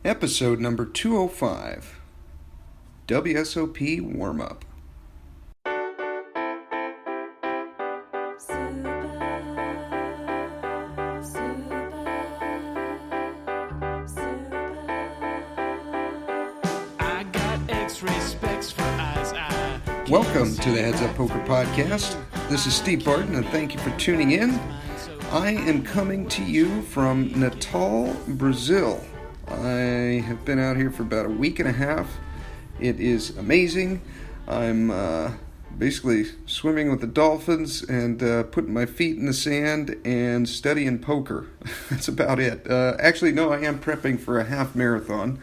Episode number 205, WSOP Warm Up. Welcome to the Heads Up Poker Podcast. This is Steve Barton, and thank you for tuning in. I am coming to you from Natal, Brazil. I have been out here for about a week and a half. It is amazing. I'm basically swimming with the dolphins and putting my feet in the sand and studying poker. That's about it. Actually, no, I am prepping for a half marathon.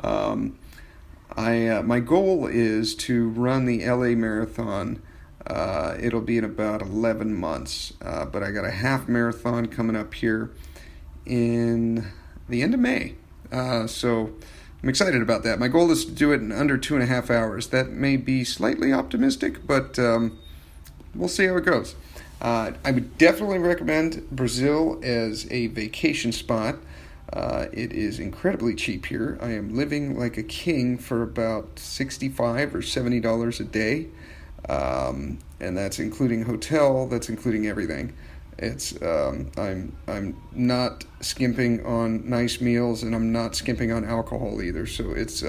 My goal is to run the LA Marathon. It'll be in about 11 months, but I got a half marathon coming up here in the end of May. So I'm excited about that. My goal is to do it in under 2.5 hours. That may be slightly optimistic, but we'll see how it goes. I would definitely recommend Brazil as a vacation spot. It is incredibly cheap here. I am living like a king for about $65 or $70 a day. And that's including hotel, that's including everything. It's I'm not skimping on nice meals, and I'm not skimping on alcohol either. So it's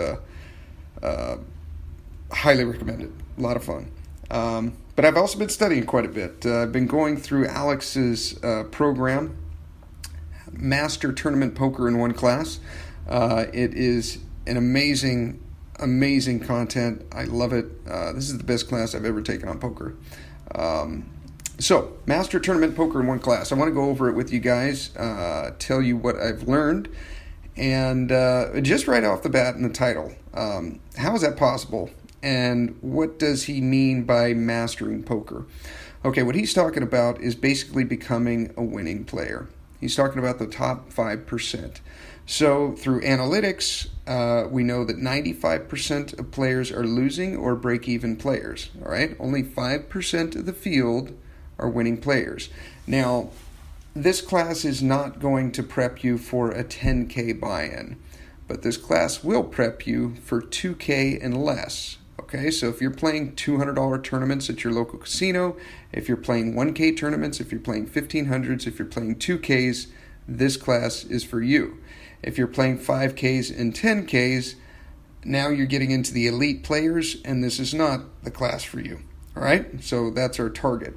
highly recommended. A lot of fun. But I've also been studying quite a bit. I've been going through Alex's program, Master Tournament Poker in One Class. It is an amazing content. I love it. This is the best class I've ever taken on poker. So, Master Tournament Poker in One Class. I want to go over it with you guys, tell you what I've learned, and just right off the bat in the title, how is that possible, and what does he mean by mastering poker? Okay, what he's talking about is basically becoming a winning player. He's talking about the top 5%. So through analytics, we know that 95% of players are losing or break-even players. All right, only 5% of the field are winning players. Now, this class is not going to prep you for a 10K buy-in, but this class will prep you for 2K and less. Okay, so if you're playing $200 tournaments at your local casino, if you're playing 1K tournaments, if you're playing 1500s, if you're playing 2Ks, this class is for you. If you're playing 5Ks and 10Ks, now you're getting into the elite players, and this is not the class for you. All right, so that's our target.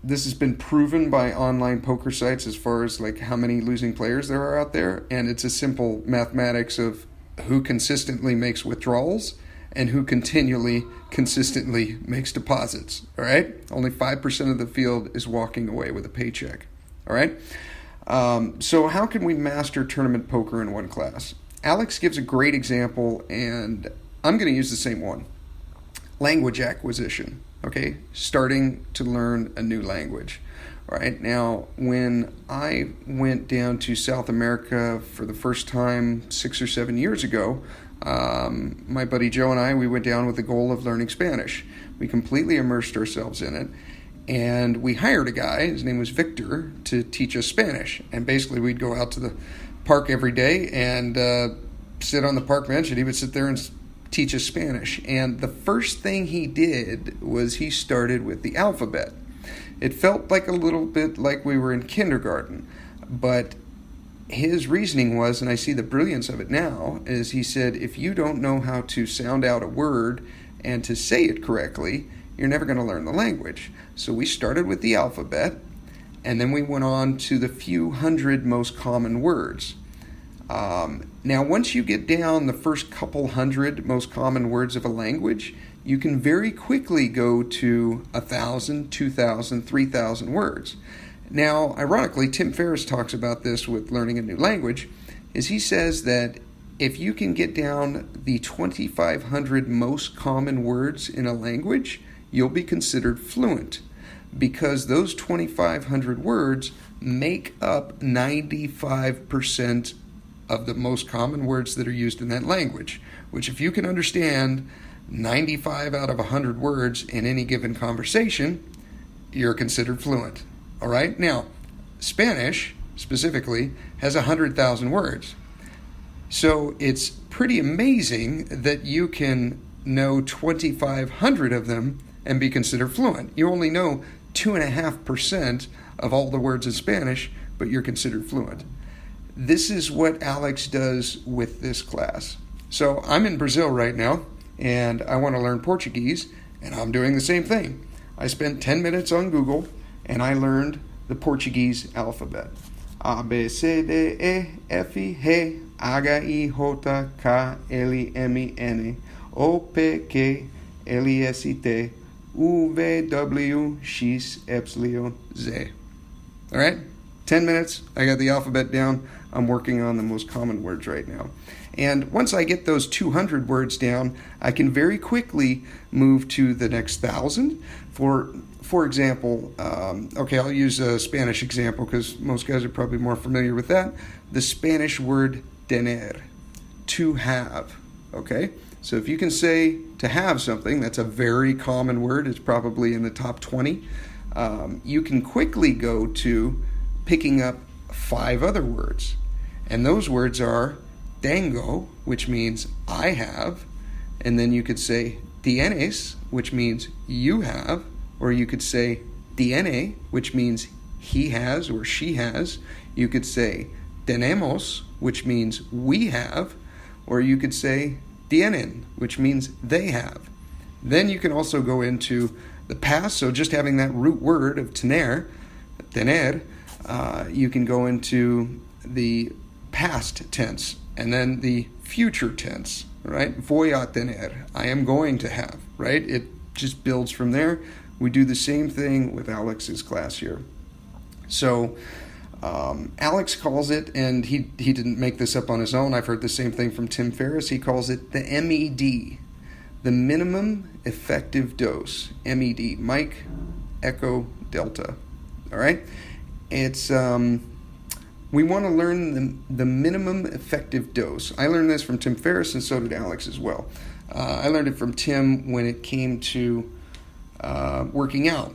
This has been proven by online poker sites as far as like how many losing players there are out there, and it's a simple mathematics of who consistently makes withdrawals and who consistently makes deposits. All right, only 5% of the field is walking away with a paycheck. All right. So how can we master tournament poker in one class? Alex gives a great example, and I'm going to use the same one. Language acquisition, okay? Starting to learn a new language. All right, now when I went down to South America for the first time 6 or 7 years ago, my buddy Joe and I, we went down with the goal of learning Spanish. We completely immersed ourselves in it. And we hired a guy, his name was Victor, to teach us Spanish. And basically we'd go out to the park every day and sit on the park bench, and he would sit there and teach us Spanish. And the first thing he did was he started with the alphabet. It felt like a little bit like we were in kindergarten, but his reasoning was, and I see the brilliance of it now, is he said, if you don't know how to sound out a word and to say it correctly, you're never going to learn the language. So we started with the alphabet, and then we went on to the few hundred most common words. Now, once you get down the first couple hundred most common words of a language, you can very quickly go to 1,000, 2,000, 3,000 words. Now, ironically, Tim Ferriss talks about this with learning a new language, is he says that if you can get down the 2,500 most common words in a language, you'll be considered fluent, because those 2,500 words make up 95% of the most common words that are used in that language, which if you can understand 95 out of 100 words in any given conversation, you're considered fluent. All right? Now, Spanish, specifically, has 100,000 words. So it's pretty amazing that you can know 2,500 of them and be considered fluent. You only know 2.5% of all the words in Spanish, but you're considered fluent. This is what Alex does with this class. So I'm in Brazil right now, and I want to learn Portuguese, and I'm doing the same thing. I spent 10 minutes on Google, and I learned the Portuguese alphabet. A, B, C, D, E, F, G, H, I, J, K, L, M, N, O, P, Q, L, S, T, U, V, W, X, Y, Z. All right? 10 minutes. I got the alphabet down. I'm working on the most common words right now. And once I get those 200 words down, I can very quickly move to the next 1,000. For example, I'll use a Spanish example because most guys are probably more familiar with that. The Spanish word tener, to have. Okay? So if you can say to have something, that's a very common word. It's probably in the top 20. You can quickly go to picking up 5 other words. And those words are tengo, which means I have. And then you could say tienes, which means you have. Or you could say tiene, which means he has or she has. You could say tenemos, which means we have. Or you could say tienen, which means they have. Then you can also go into the past. So just having that root word of tener, you can go into the past tense and then the future tense, right? Voy a tener, I am going to have, right? It just builds from there. We do the same thing with Alex's class here. So Alex calls it, and he didn't make this up on his own. I've heard the same thing from Tim Ferriss. He calls it the MED, the minimum effective dose. MED, Mike, Echo, Delta. All right? It's we want to learn the minimum effective dose. I learned this from Tim Ferriss, and so did Alex as well. I learned it from Tim when it came to working out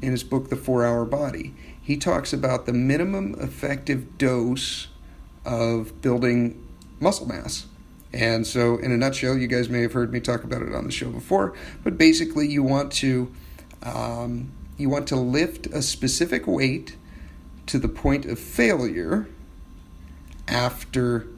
in his book, The 4-Hour Body. He talks about the minimum effective dose of building muscle mass. And so in a nutshell, you guys may have heard me talk about it on the show before, but basically you want to lift a specific weight to the point of failure after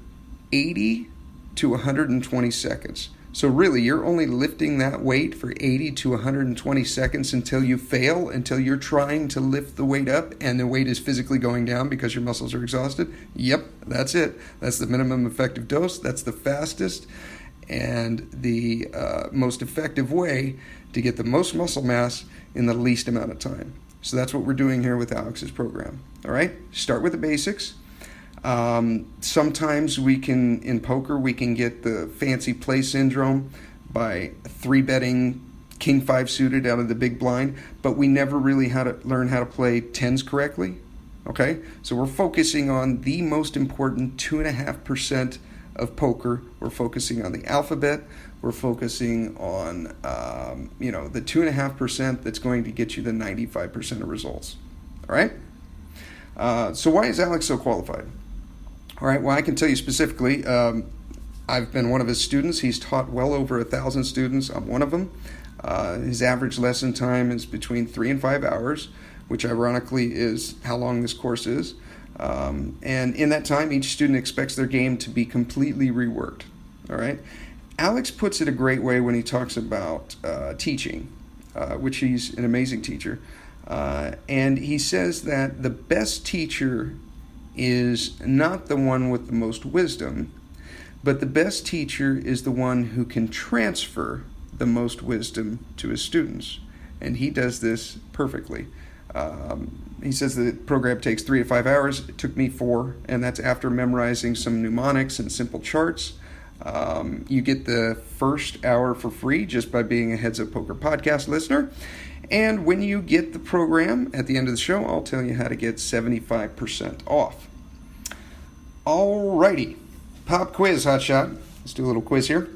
80 to 120 seconds. So really, you're only lifting that weight for 80 to 120 seconds until you fail, until you're trying to lift the weight up and the weight is physically going down because your muscles are exhausted. Yep, that's it. That's the minimum effective dose. That's the fastest and the most effective way to get the most muscle mass in the least amount of time. So that's what we're doing here with Alex's program. All right, start with the basics. Sometimes in poker, we can get the fancy play syndrome by 3-betting king 5 suited out of the big blind, but we never really learn how to play tens correctly. Okay, so we're focusing on the most important 2.5% of poker. We're focusing on the alphabet. We're focusing on the 2.5% that's going to get you the 95% of results. All right. So why is Alex so qualified? All right, well, I can tell you specifically, I've been one of his students. He's taught well over 1,000 students. I'm one of them. His average lesson time is between 3 and 5 hours, which ironically is how long this course is. And in that time, each student expects their game to be completely reworked. All right. Alex puts it a great way when he talks about teaching, which he's an amazing teacher. And he says that the best teacher is not the one with the most wisdom, but the best teacher is the one who can transfer the most wisdom to his students. And he does this perfectly. He says the program takes 3 to 5 hours. It took me 4, and that's after memorizing some mnemonics and simple charts. You get the first hour for free just by being a Heads Up Poker podcast listener. And when you get the program at the end of the show, I'll tell you how to get 75% off. Alrighty, pop quiz, hotshot. Let's do a little quiz here.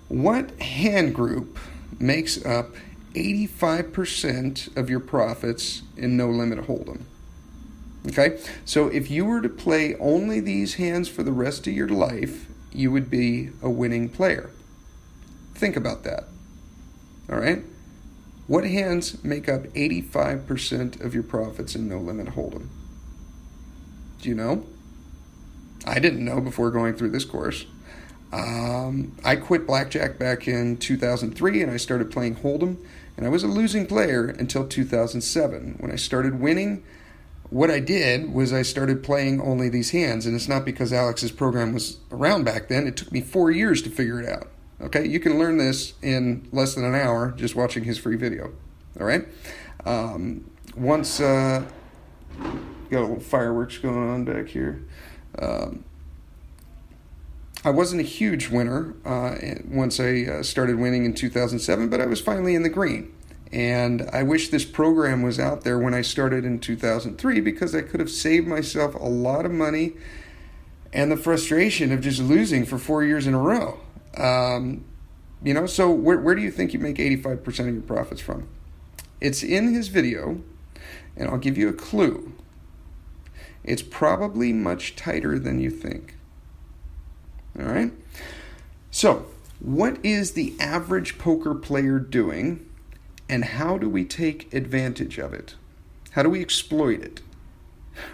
What hand group makes up 85% of your profits in No Limit Hold'em? Okay, so if you were to play only these hands for the rest of your life, you would be a winning player? Think about that. All right? What hands make up 85% of your profits in No Limit Hold'em? Do you know? I didn't know before going through this course. I quit blackjack back in 2003 and I started playing Hold'em, and I was a losing player until 2007. When I started winning, what I did was I started playing only these hands, and it's not because Alex's program was around back then. It took me 4 years to figure it out. Okay, you can learn this in less than an hour just watching his free video. All right. Once got a little fireworks going on back here. I wasn't a huge winner once I started winning in 2007, but I was finally in the green. And I wish this program was out there when I started in 2003, because I could have saved myself a lot of money and the frustration of just losing for 4 years in a row. So where do you think you make 85% of your profits from? It's in his video, and I'll give you a clue. It's probably much tighter than you think. All right? So, what is the average poker player doing, and how do we take advantage of it? How do we exploit it?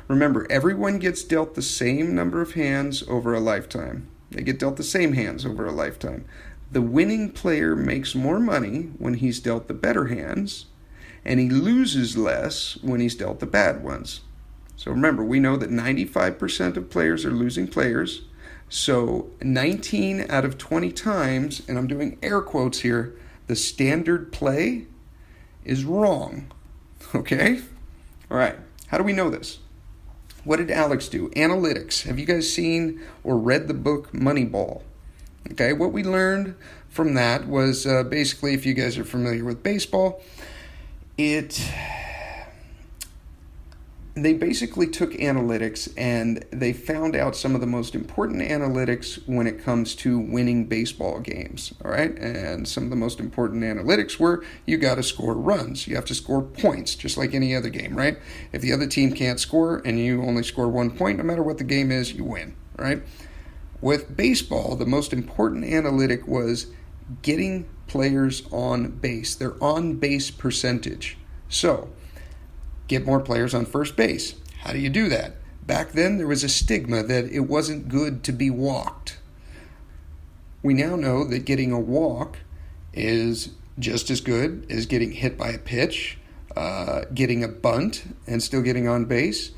Remember, everyone gets dealt the same number of hands over a lifetime. They get dealt the same hands over a lifetime. The winning player makes more money when he's dealt the better hands, and he loses less when he's dealt the bad ones. So remember, we know that 95% of players are losing players. So 19 out of 20 times, and I'm doing air quotes here, the standard play is wrong. Okay? All right. How do we know this? What did Alex do? Analytics. Have you guys seen or read the book Moneyball? Okay, what we learned from that was basically, if you guys are familiar with baseball, they basically took analytics and they found out some of the most important analytics when it comes to winning baseball games, all right? And some of the most important analytics were you got to score runs. You have to score points, just like any other game, right? If the other team can't score and you only score 1 point, no matter what the game is, you win, right? With baseball, the most important analytic was getting players on base, their on-base percentage. So, get more players on first base. How do you do that? Back then, there was a stigma that it wasn't good to be walked. We now know that getting a walk is just as good as getting hit by a pitch, getting a bunt, and still getting on base.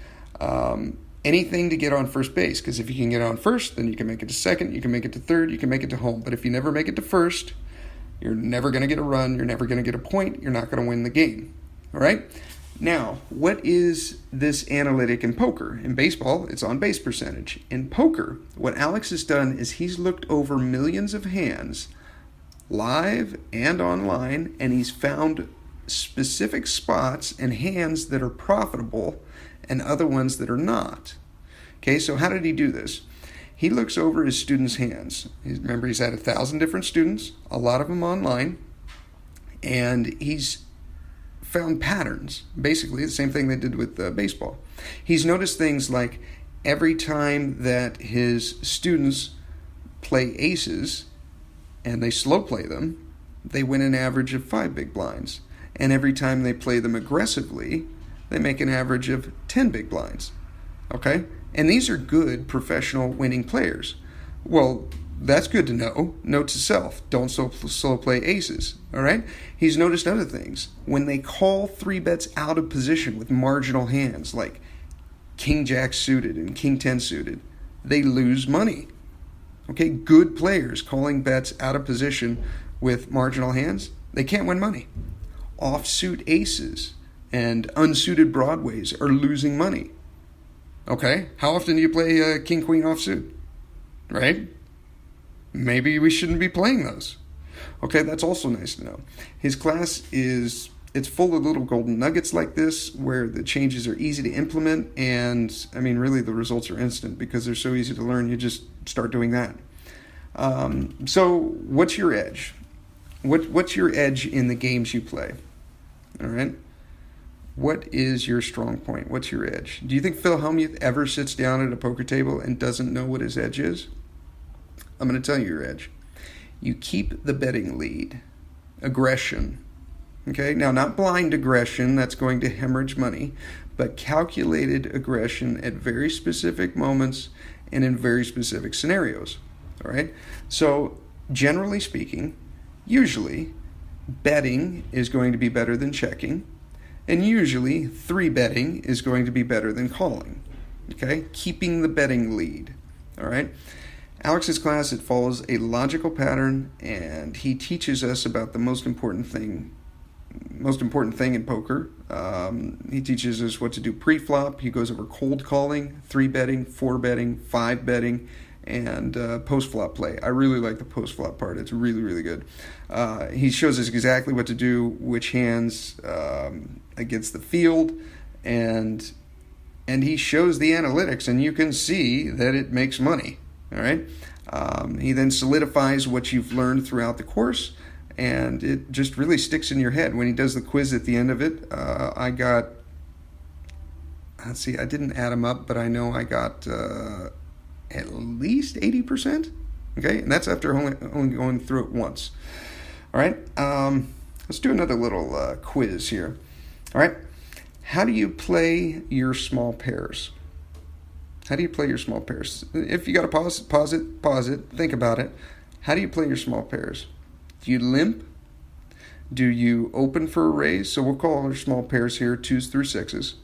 Anything to get on first base, because if you can get on first, then you can make it to second, you can make it to third, you can make it to home. But if you never make it to first, you're never going to get a run, you're never going to get a point, you're not going to win the game. All right? Now, what is this analytic in poker? In baseball, it's on base percentage. In poker, what Alex has done is he's looked over millions of hands, live and online, and he's found specific spots and hands that are profitable and other ones that are not. Okay, so how did he do this? He looks over his students' hands. Remember, he's had 1,000 different students, a lot of them online, and he's found patterns, basically the same thing they did with baseball. He's noticed things like every time that his students play aces and they slow play them, they win an average of 5 big blinds. And every time they play them aggressively, they make an average of 10 big blinds. Okay? And these are good professional winning players. Well, that's good to know. Note to self, don't slow play aces. All right? He's noticed other things. When they call 3 bets out of position with marginal hands, like King Jack suited and King 10 suited, they lose money. Okay? Good players calling bets out of position with marginal hands, they can't win money. Offsuit aces and unsuited broadways are losing money. Okay? How often do you play King Queen offsuit? Right? Maybe we shouldn't be playing those. Okay, that's also nice to know. His class it's full of little golden nuggets like this where the changes are easy to implement, and I mean really the results are instant because they're so easy to learn. You just start doing that. So what's your edge? What's your edge in the games you play? All right? What is your strong point? What's your edge? Do you think Phil Hellmuth ever sits down at a poker table and doesn't know what his edge is? I'm going to tell you your edge. You keep the betting lead. Aggression. Okay, now not blind aggression, that's going to hemorrhage money, but calculated aggression at very specific moments and in very specific scenarios. All right, so generally speaking, usually betting is going to be better than checking, and usually 3-betting is going to be better than calling. Okay, keeping the betting lead. All right. Alex's class, it follows a logical pattern, and he teaches us about the most important thing in poker. He teaches us what to do pre-flop. He goes over cold calling, 3-betting, 4-betting, 5-betting, and post-flop play. I really like the post-flop part. It's really, really good. He shows us exactly what to do, which hands against the field, and he shows the analytics, and you can see that it makes money. All right. He then solidifies what you've learned throughout the course, and it just really sticks in your head. When he does the quiz at the end of it, I got, I didn't add them up, but I know I got at least 80%. Okay, and that's after only going through it once. All right, let's do another little quiz here. All right, how do you play your small pairs? How do you play your small pairs? If you got to pause it, think about it. How do you play your small pairs? Do you limp? Do you open for a raise? So we'll call our small pairs here 2s through 6s.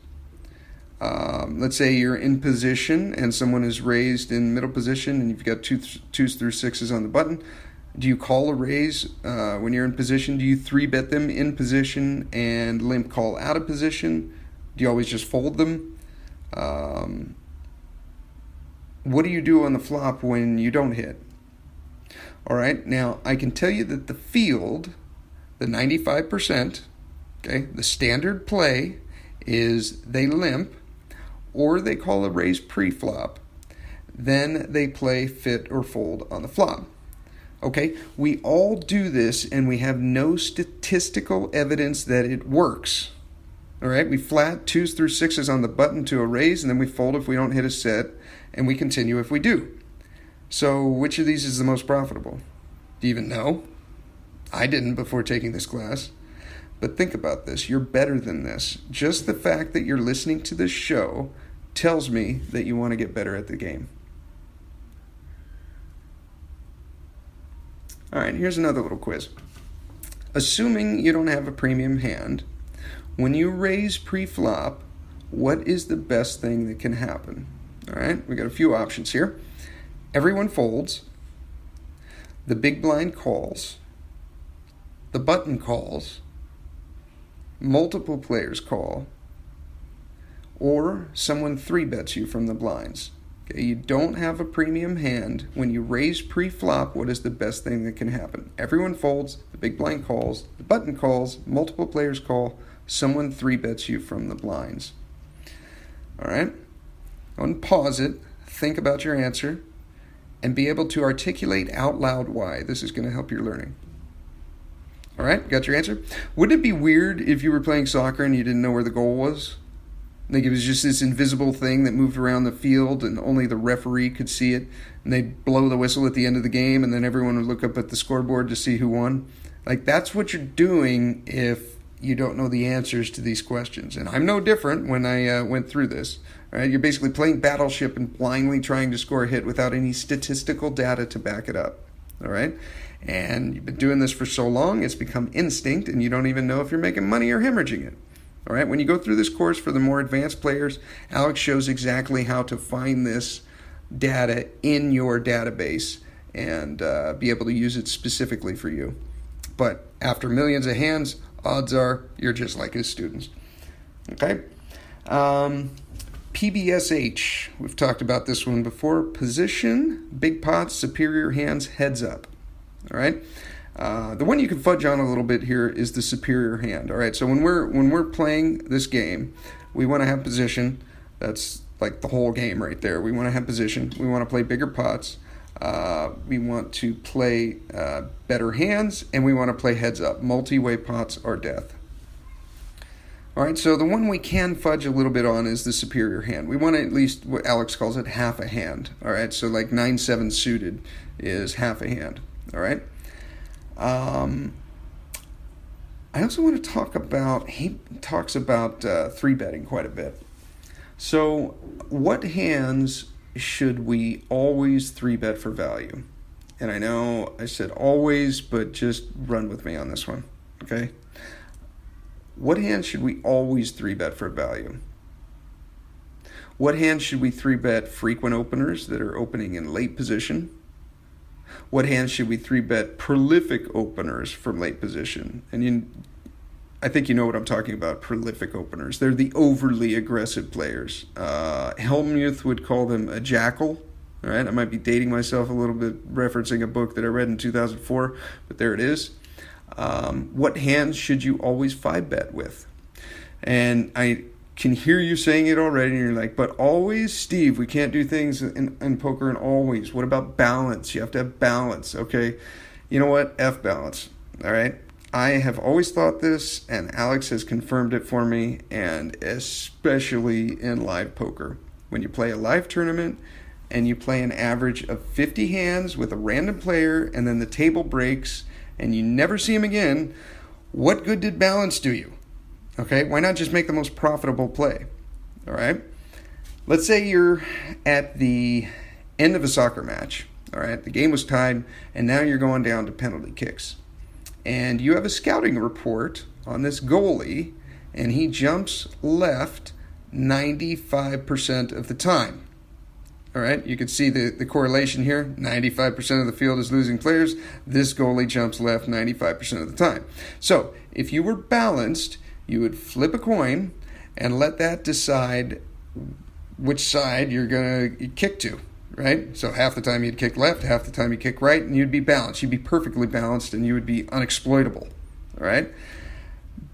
Let's say you're in position and someone is raised in middle position and you've got 2s through 6s on the button. Do you call a raise when you're in position? Do you 3-bet them in position and limp call out of position? Do you always just fold them? What do you do on the flop when you don't hit? All right, now I can tell you that the field, the 95%, okay, the standard play is they limp or they call a raise pre-flop. Then they play fit or fold on the flop. Okay, we all do this and we have no statistical evidence that it works. All right, we flat 2s through 6s on the button to a raise, and then we fold if we don't hit a set, and we continue if we do. So which of these is the most profitable? Do you even know? I didn't before taking this class. But think about this. You're better than this. Just the fact that you're listening to this show tells me that you want to get better at the game. All right, here's another little quiz. Assuming you don't have a premium hand, when you raise pre-flop, what is the best thing that can happen? All right, we got a few options here. Everyone folds. The big blind calls. The button calls. Multiple players call. Or someone 3-bets you from the blinds. Okay, you don't have a premium hand. When you raise pre-flop, what is the best thing that can happen? Everyone folds. The big blind calls. The button calls. Multiple players call. Someone 3-bets you from the blinds. All right? Go and pause it, think about your answer, and be able to articulate out loud why. This is going to help your learning. All right? Got your answer? Wouldn't it be weird if you were playing soccer and you didn't know where the goal was? Like it was just this invisible thing that moved around the field and only the referee could see it, and they'd blow the whistle at the end of the game, and then everyone would look up at the scoreboard to see who won? Like that's what you're doing if you don't know the answers to these questions. And I'm no different when I went through this. All right? You're basically playing Battleship and blindly trying to score a hit without any statistical data to back it up. All right? And you've been doing this for so long, it's become instinct, and you don't even know if you're making money or hemorrhaging it. All right? When you go through this course for the more advanced players, Alex shows exactly how to find this data in your database and be able to use it specifically for you. But after millions of hands, odds are you're just like his students. Okay? PBSH. We've talked about this one before. Position, big pots, superior hands, heads up. All right? The one you can fudge on a little bit here is the superior hand. All right? So when we're playing this game, we want to have position. That's like the whole game right there. We want to have position. We want to play bigger pots. We want to play better hands, and we want to play heads up. Multi-way pots are death. All right, so the one we can fudge a little bit on is the superior hand. We want at least what Alex calls it half a hand. All right, so like 9-7 suited is half a hand. All right. I also want to talk about, he talks about 3-betting quite a bit. So what hands should we always 3-bet for value? And I know I said always, but just run with me on this one, okay? What hands should we always 3-bet for value? What hands should we 3-bet frequent openers that are opening in late position? What hands should we 3-bet prolific openers from late position? And I think you know what I'm talking about, prolific openers. They're the overly aggressive players. Helmuth would call them a jackal. All right, I might be dating myself a little bit, referencing a book that I read in 2004, but there it is. What hands should you always 5-bet with? And I can hear you saying it already, and you're like, but always, Steve, we can't do things in poker and always. What about balance? You have to have balance, okay? You know what? F balance, all right? I have always thought this, and Alex has confirmed it for me, and especially in live poker. When you play a live tournament and you play an average of 50 hands with a random player, and then the table breaks and you never see him again, what good did balance do you? Okay, why not just make the most profitable play? All right, let's say you're at the end of a soccer match. All right, the game was tied, and now you're going down to penalty kicks. And you have a scouting report on this goalie, and he jumps left 95% of the time. All right, you can see the correlation here. 95% of the field is losing players. This goalie jumps left 95% of the time. So if you were balanced, you would flip a coin and let that decide which side you're going to kick to, right? So half the time you'd kick left, half the time you'd kick right, and you'd be balanced. You'd be perfectly balanced, and you would be unexploitable, all right?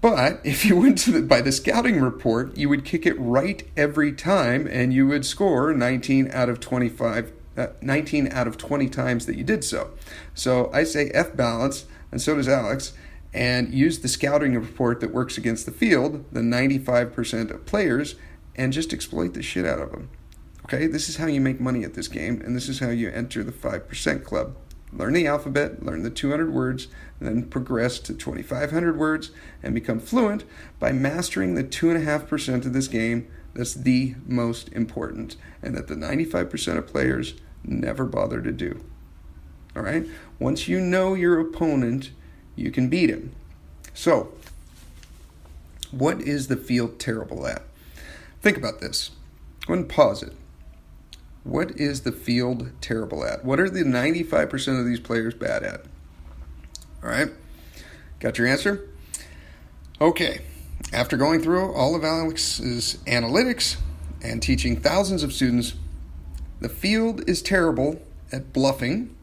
But if you went by the scouting report, you would kick it right every time, and you would score 19 out of 20 times that you did so. So I say F balance, and so does Alex, and use the scouting report that works against the field, the 95% of players, and just exploit the shit out of them. Okay, this is how you make money at this game, and this is how you enter the 5% club. Learn the alphabet, learn the 200 words, and then progress to 2,500 words and become fluent by mastering the 2.5% of this game that's the most important and that the 95% of players never bother to do. All right? Once you know your opponent, you can beat him. So, what is the field terrible at? Think about this. Go ahead and pause it. What is the field terrible at? What are the 95% of these players bad at? All right, got your answer? Okay, after going through all of Alex's analytics and teaching thousands of students, the field is terrible at bluffing,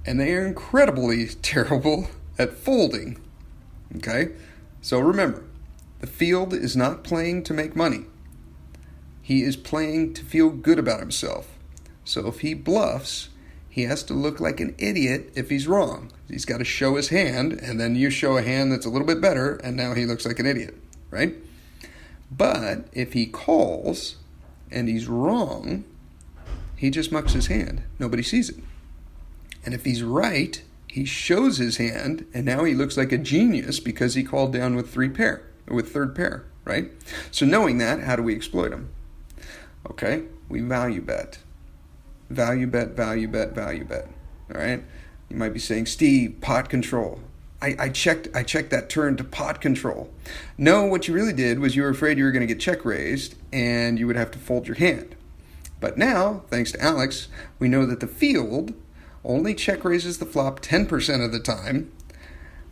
and they are incredibly terrible at folding. Okay, so remember, the field is not playing to make money. He is playing to feel good about himself. So if he bluffs, he has to look like an idiot if he's wrong. He's got to show his hand, and then you show a hand that's a little bit better, and now he looks like an idiot, right? But if he calls and he's wrong, he just mucks his hand. Nobody sees it. And if he's right, he shows his hand, and now he looks like a genius because he called down with third pair, right? So knowing that, how do we exploit him? Okay, we value bet. Value bet, value bet, value bet. All right? You might be saying, Steve, pot control. I checked that turn to pot control. No, what you really did was you were afraid you were going to get check raised and you would have to fold your hand. But now, thanks to Alex, we know that the field only check raises the flop 10% of the time.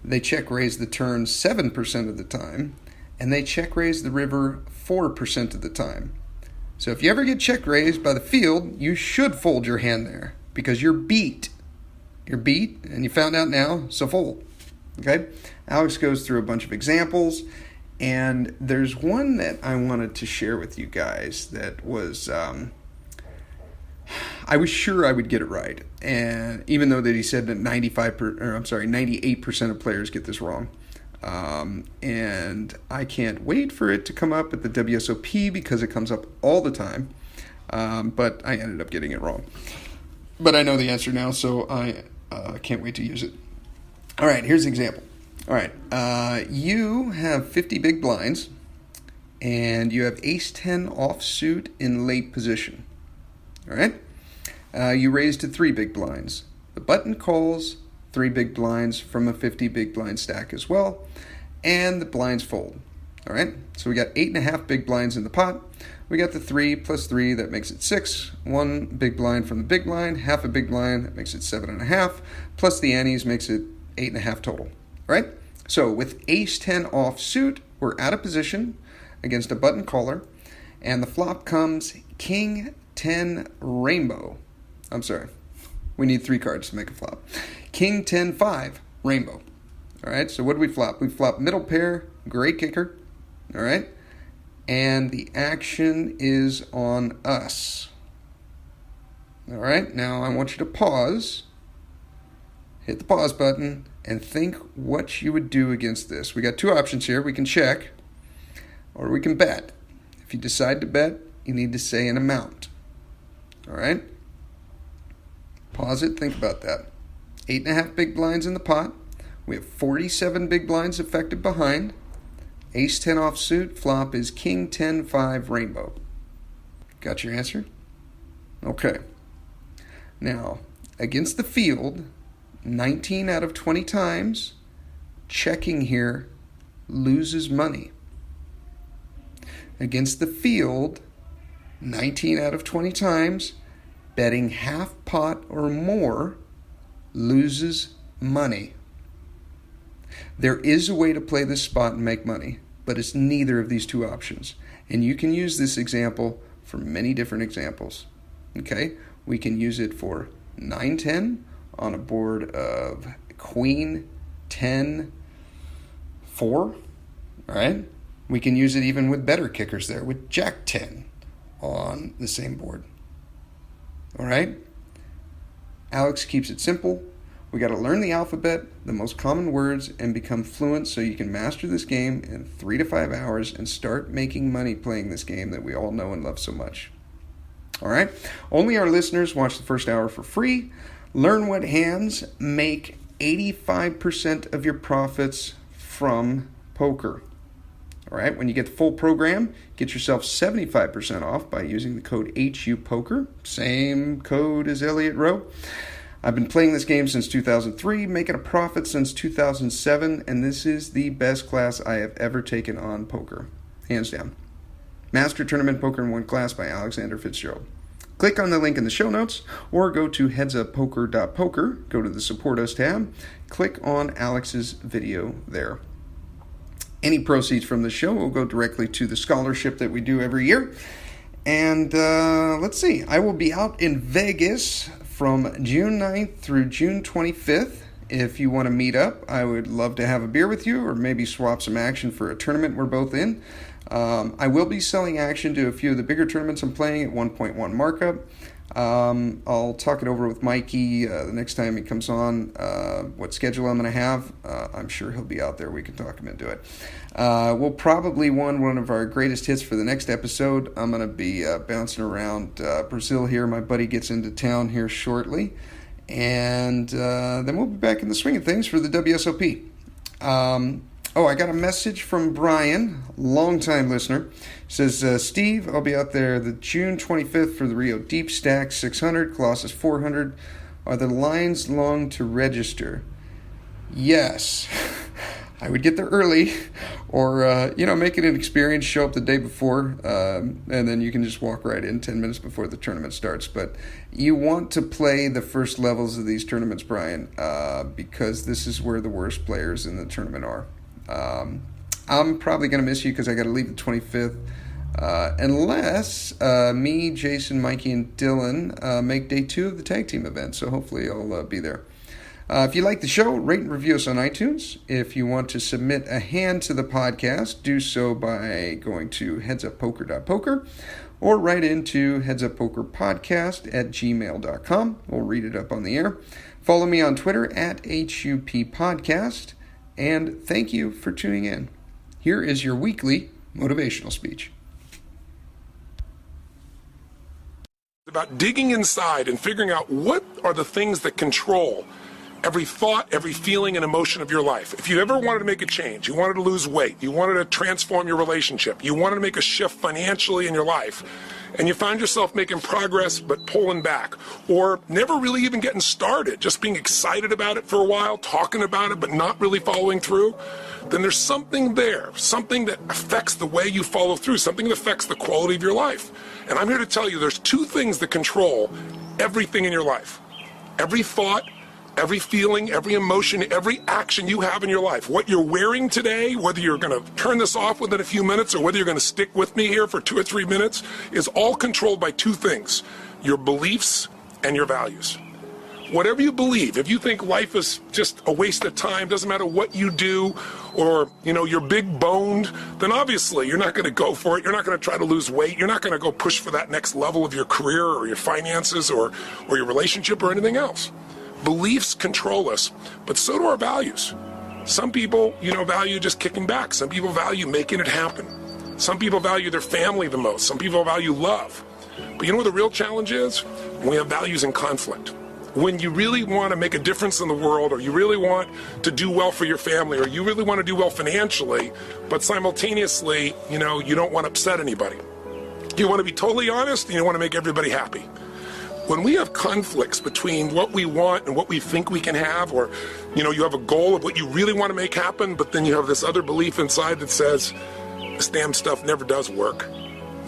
They check raise the turn 7% of the time. And they check raise the river 4% of the time. So if you ever get check raised by the field, you should fold your hand there because you're beat. You're beat, and you found out now, so fold. Okay? Alex goes through a bunch of examples, and there's one that I wanted to share with you guys that was, I was sure I would get it right. And even though that he said that 98% of players get this wrong. And I can't wait for it to come up at the WSOP because it comes up all the time. But I ended up getting it wrong. But I know the answer now, so I can't wait to use it. All right, here's the example. All right, you have 50 big blinds, and you have ace-10 offsuit in late position. All right, you raise to 3 big blinds. The button calls 3 big blinds from a 50 big blind stack as well, and the blinds fold. All right, so we got 8.5 big blinds in the pot. We got the 3 plus 3, that makes it 6. 1 big blind from the big blind, half a big blind, that makes it 7.5, plus the antes makes it 8.5 total. All right, so with ace-10 offsuit, we're out of position against a button caller, and the flop comes king-10 rainbow. I'm sorry, we need 3 cards to make a flop. King-10-5 rainbow. All right, so what do we flop? We flop middle pair, great kicker. All right, and the action is on us. All right, now I want you to pause, hit the pause button, and think what you would do against this. We got 2 options here. We can check, or we can bet. If you decide to bet, you need to say an amount. All right, pause it, think about that. 8.5 big blinds in the pot. We have 47 big blinds affected behind. Ace-10 offsuit, flop is king-10-5 rainbow. Got your answer? Okay. Now, against the field, 19 out of 20 times, checking here loses money. Against the field, 19 out of 20 times, betting half pot or more loses money. There is a way to play this spot and make money, but it's neither of these 2 options. And you can use this example for many different examples. Okay? We can use it for 9-10 on a board of queen 10-4. All right? We can use it even with better kickers there, with jack 10 on the same board. All right? Alex keeps it simple. We got to learn the alphabet, the most common words, and become fluent so you can master this game in 3 to 5 hours and start making money playing this game that we all know and love so much. All right? Only our listeners watch the first hour for free. Learn what hands make 85% of your profits from poker. All right? When you get the full program, get yourself 75% off by using the code HUPOKER. Same code as Elliot Roe. I've been playing this game since 2003, making a profit since 2007, and this is the best class I have ever taken on poker. Hands down. Master Tournament Poker in One Class by Alexander Fitzgerald. Click on the link in the show notes, or go to headsuppoker.poker, go to the Support Us tab, click on Alex's video there. Any proceeds from the show will go directly to the scholarship that we do every year. And let's see, I will be out in Vegas from June 9th through June 25th. If you want to meet up, I would love to have a beer with you or maybe swap some action for a tournament we're both in. I will be selling action to a few of the bigger tournaments I'm playing at 1.1 markup. I'll talk it over with Mikey the next time he comes on, what schedule I'm going to have. I'm sure he'll be out there. We can talk him into it. We'll probably want one of our greatest hits for the next episode. I'm going to be bouncing around Brazil here. My buddy gets into town here shortly. And then we'll be back in the swing of things for the WSOP. I got a message from Brian, longtime listener. He says, Steve, I'll be out there the June 25th for the Rio Deep Stack 600, Colossus 400. Are the lines long to register? Yes. I would get there early, or, make it an experience, show up the day before, and then you can just walk right in 10 minutes before the tournament starts. But you want to play the first levels of these tournaments, Brian, because this is where the worst players in the tournament are. I'm probably going to miss you because I got to leave the 25th, unless me, Jason, Mikey, and Dylan make day 2 of the tag team event. So hopefully I'll be there. If you like the show, rate and review us on iTunes. If you want to submit a hand to the podcast, do so by going to headsuppoker.poker or write into headsuppokerpodcast@gmail.com. We'll read it up on the air. Follow me on Twitter @HUPpodcast. and thank you for tuning in. Here is your weekly motivational speech. About digging inside and figuring out what are the things that control every thought, every feeling and emotion of your life. If you ever wanted to make a change, you wanted to lose weight, you wanted to transform your relationship, you wanted to make a shift financially in your life, and you find yourself making progress but pulling back, or never really even getting started, just being excited about it for a while, talking about it but not really following through, then there's something there, something that affects the way you follow through, something that affects the quality of your life. And I'm here to tell you there's two things that control everything in your life. Every thought, every feeling, every emotion, every action you have in your life. What you're wearing today, whether you're going to turn this off within a few minutes or whether you're going to stick with me here for 2 or 3 minutes, is all controlled by two things: your beliefs and your values. Whatever you believe, if you think life is just a waste of time, doesn't matter what you do, or you're big boned, then obviously you're not going to go for it. You're not going to try to lose weight. You're not going to go push for that next level of your career or your finances or your relationship or anything else. Beliefs control us, but so do our values. Some people, value just kicking back. Some people value making it happen. Some people value their family the most. Some people value love. But you know what the real challenge is? When we have values in conflict. When you really want to make a difference in the world, or you really want to do well for your family, or you really want to do well financially, but simultaneously, you don't want to upset anybody. You want to be totally honest, and you want to make everybody happy. When we have conflicts between what we want and what we think we can have, or you have a goal of what you really want to make happen, but then you have this other belief inside that says this damn stuff never does work.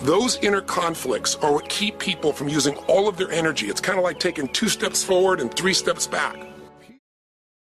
Those inner conflicts are what keep people from using all of their energy. It's kind of like taking 2 steps forward and 3 steps back.